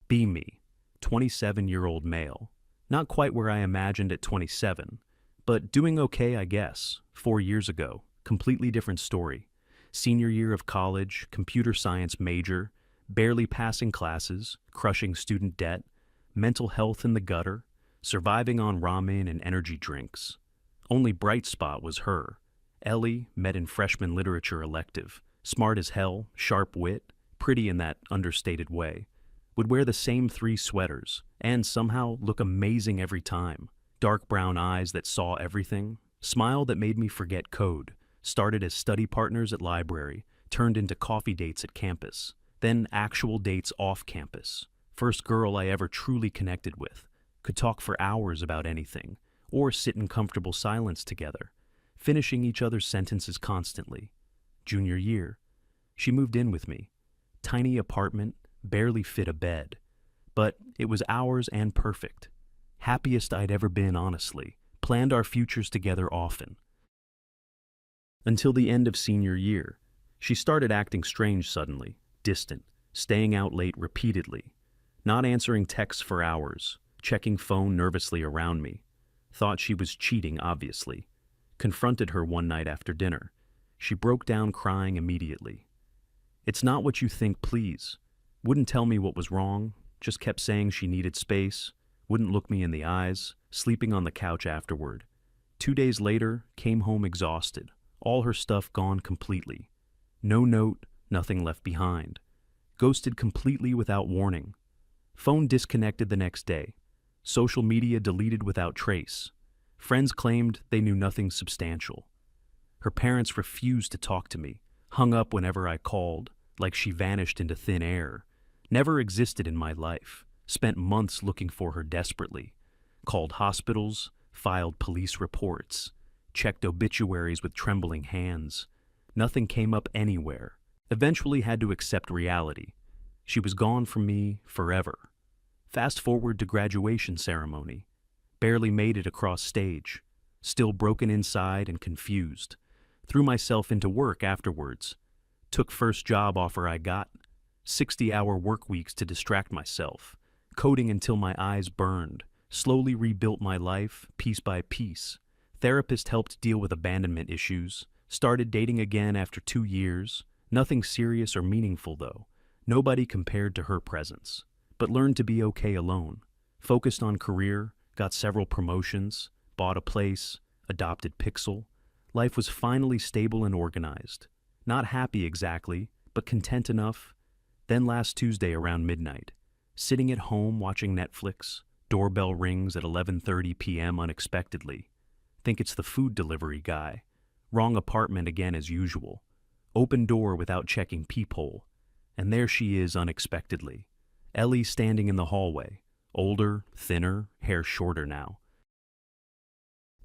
Be me, 27-year-old male. Not quite where I imagined at 27, but doing okay, I guess. 4 years ago, completely different story. Senior year of college, computer science major, barely passing classes, crushing student debt, mental health in the gutter, surviving on ramen and energy drinks. Only bright spot was her. Ellie, met in freshman literature elective, smart as hell, sharp wit, pretty in that understated way. Would wear the same 3 sweaters, and somehow look amazing every time. Dark brown eyes that saw everything, smile that made me forget code, started as study partners at library, turned into coffee dates at campus, then actual dates off campus. First girl I ever truly connected with, could talk for hours about anything, or sit in comfortable silence together, finishing each other's sentences constantly. Junior year, she moved in with me. Tiny apartment, barely fit a bed. But it was ours and perfect. Happiest I'd ever been, honestly. Planned our futures together often. Until the end of senior year, she started acting strange suddenly, distant, staying out late repeatedly, not answering texts for hours, checking phone nervously around me. Thought she was cheating, obviously. Confronted her one night after dinner. She broke down crying immediately. "It's not what you think, please." Wouldn't tell me what was wrong, just kept saying she needed space, wouldn't look me in the eyes, sleeping on the couch afterward. 2 days later, came home exhausted, all her stuff gone completely. No note, nothing left behind. Ghosted completely without warning. Phone disconnected the next day. Social media deleted without trace. Friends claimed they knew nothing substantial. Her parents refused to talk to me, hung up whenever I called, like she vanished into thin air. Never existed in my life. Spent months looking for her desperately. Called hospitals, filed police reports, checked obituaries with trembling hands. Nothing came up anywhere. Eventually had to accept reality. She was gone from me forever. Fast forward to graduation ceremony. Barely made it across stage. Still broken inside and confused. Threw myself into work afterwards. Took first job offer I got. 60-hour work weeks to distract myself. Coding until my eyes burned. Slowly rebuilt my life, piece by piece. Therapist helped deal with abandonment issues. Started dating again after 2 years. Nothing serious or meaningful though. Nobody compared to her presence. But learned to be okay alone. Focused on career, got several promotions, bought a place, adopted Pixel. Life was finally stable and organized. Not happy exactly, but content enough. Then last Tuesday around midnight, sitting at home watching Netflix, doorbell rings at 11:30 p.m. unexpectedly. Think it's the food delivery guy. Wrong apartment again as usual. Open door without checking peephole. And there she is unexpectedly. Ellie standing in the hallway. Older, thinner, hair shorter now.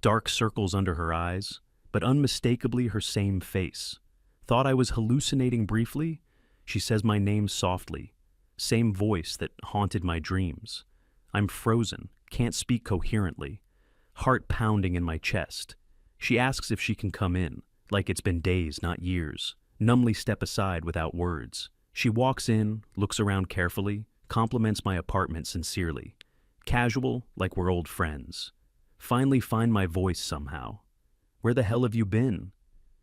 Dark circles under her eyes, but unmistakably her same face. Thought I was hallucinating briefly. She says my name softly. Same voice that haunted my dreams. I'm frozen, can't speak coherently. Heart pounding in my chest. She asks if she can come in, like it's been days, not years. Numbly step aside without words. She walks in, looks around carefully, compliments my apartment sincerely. Casual, like we're old friends. Finally find my voice somehow. "Where the hell have you been?"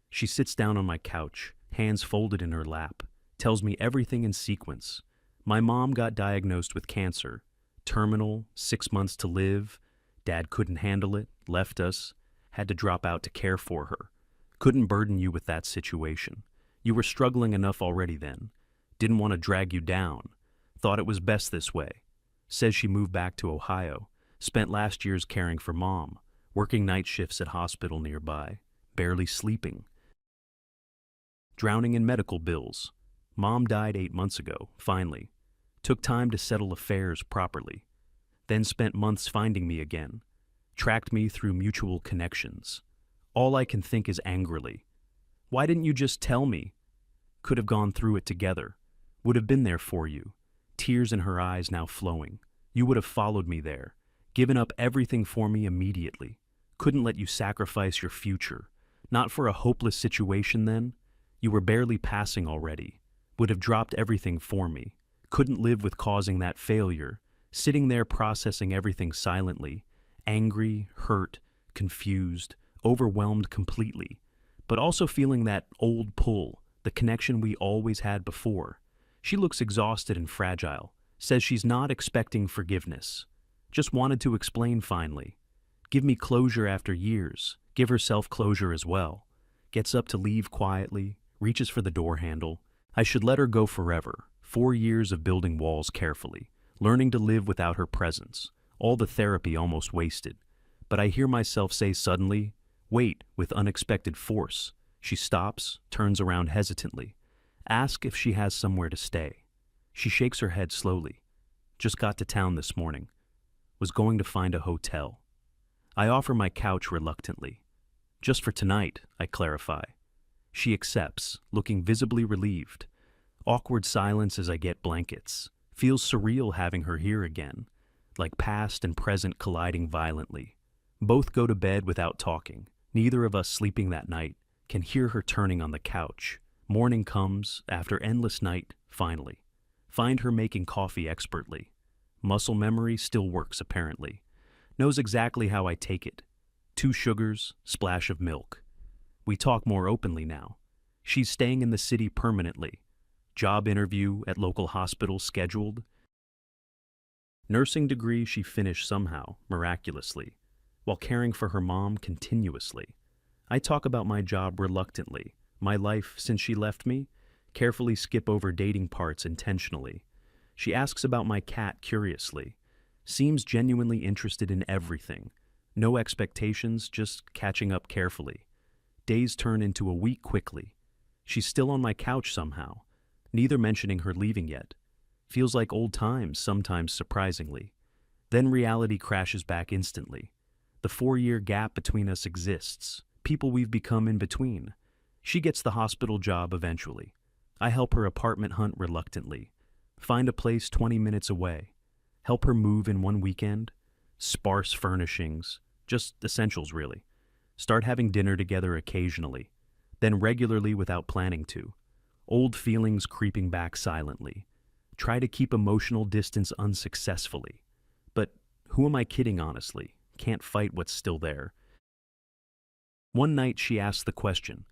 She sits down on my couch, hands folded in her lap, tells me everything in sequence. My mom got diagnosed with cancer. Terminal, 6 months to live. Dad couldn't handle it, left us. Had to drop out to care for her. Couldn't burden you with that situation. You were struggling enough already then. Didn't want to drag you down. Thought it was best this way. Says she moved back to Ohio. Spent last year's caring for mom. Working night shifts at hospital nearby. Barely sleeping. Drowning in medical bills. Mom died 8 months ago, finally. Took time to settle affairs properly. Then spent months finding me again. Tracked me through mutual connections. All I can think is angrily. Why didn't you just tell me? Could have gone through it together. Would have been there for you. Tears in her eyes now flowing. You would have followed me there. Given up everything for me immediately. Couldn't let you sacrifice your future. Not for a hopeless situation then. You were barely passing already. Would have dropped everything for me. Couldn't live with causing that failure, sitting there processing everything silently, angry, hurt, confused, overwhelmed completely, but also feeling that old pull, the connection we always had before. She looks exhausted and fragile, says she's not expecting forgiveness. Just wanted to explain finally. Give me closure after years, give herself closure as well. Gets up to leave quietly, reaches for the door handle. I should let her go forever. 4 years of building walls carefully, learning to live without her presence. All the therapy almost wasted. But I hear myself say suddenly, wait, with unexpected force. She stops, turns around hesitantly. Ask if she has somewhere to stay. She shakes her head slowly. Just got to town this morning. Was going to find a hotel. I offer my couch reluctantly. Just for tonight, I clarify. She accepts, looking visibly relieved. Awkward silence as I get blankets. Feels surreal having her here again, like past and present colliding violently. Both go to bed without talking. Neither of us sleeping that night. Can hear her turning on the couch. Morning comes, after endless night, finally. Find her making coffee expertly. Muscle memory still works apparently. Knows exactly how I take it. 2 sugars, splash of milk. We talk more openly now. She's staying in the city permanently. Job interview at local hospital scheduled. Nursing degree she finished somehow, miraculously, while caring for her mom continuously. I talk about my job reluctantly, my life since she left me, carefully skip over dating parts intentionally. She asks about my cat curiously, seems genuinely interested in everything. No expectations, just catching up carefully. Days turn into a week quickly. She's still on my couch somehow, neither mentioning her leaving yet. Feels like old times, sometimes surprisingly. Then reality crashes back instantly. The 4-year gap between us exists, people we've become in between. She gets the hospital job eventually. I help her apartment hunt reluctantly. Find a place 20 minutes away. Help her move in one weekend. Sparse furnishings, just essentials really. Start having dinner together occasionally, then regularly without planning to. Old feelings creeping back silently. Try to keep emotional distance unsuccessfully. But who am I kidding, honestly? Can't fight what's still there. One night she asks the question,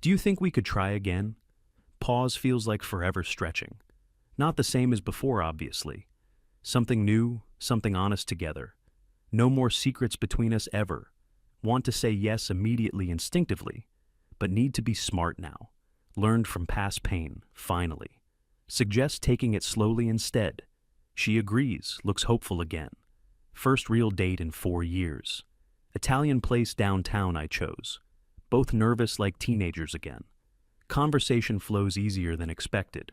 do you think we could try again? Pause feels like forever stretching. Not the same as before, obviously. Something new, something honest together. No more secrets between us ever. Want to say yes immediately, instinctively, but need to be smart now. Learned from past pain, finally. Suggest taking it slowly instead. She agrees, looks hopeful again. First real date in 4 years. Italian place downtown I chose. Both nervous like teenagers again. Conversation flows easier than expected.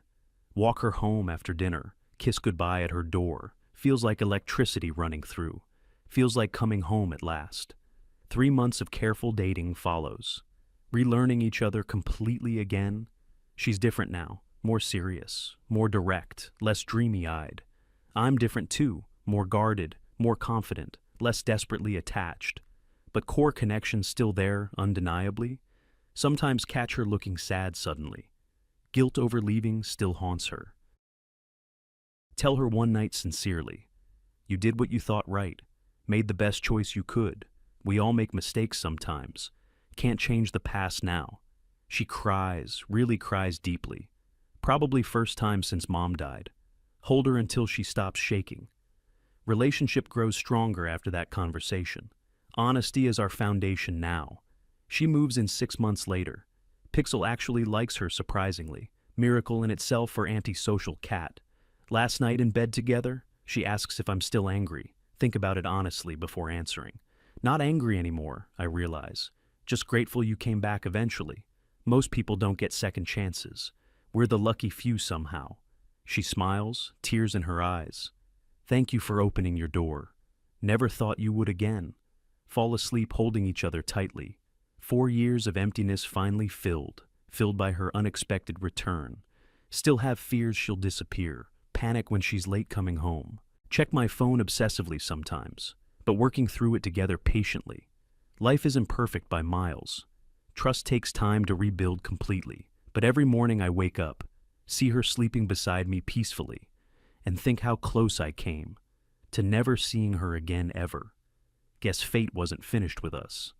Walk her home after dinner, kiss goodbye at her door. Feels like electricity running through. Feels like coming home at last. 3 months of careful dating follows. Relearning each other completely again. She's different now, more serious, more direct, less dreamy-eyed. I'm different too, more guarded, more confident, less desperately attached. But core connection still there, undeniably. Sometimes catch her looking sad suddenly. Guilt over leaving still haunts her. Tell her one night sincerely. You did what you thought right. Made the best choice you could. We all make mistakes sometimes. Can't change the past now. She cries, really cries deeply. Probably first time since mom died. Hold her until she stops shaking. Relationship grows stronger after that conversation. Honesty is our foundation now. She moves in 6 months later. Pixel actually likes her surprisingly. Miracle in itself for antisocial cat. Last night in bed together, she asks if I'm still angry. Think about it honestly before answering. Not angry anymore, I realize. Just grateful you came back eventually. Most people don't get second chances. We're the lucky few somehow. She smiles, tears in her eyes. Thank you for opening your door. Never thought you would again. Fall asleep holding each other tightly. 4 years of emptiness finally filled by her unexpected return. Still have fears she'll disappear. Panic when she's late coming home. Check my phone obsessively sometimes, but working through it together patiently. Life isn't perfect by miles. Trust takes time to rebuild completely, but every morning I wake up, see her sleeping beside me peacefully, And think how close I came to never seeing her again ever. Guess fate wasn't finished with us.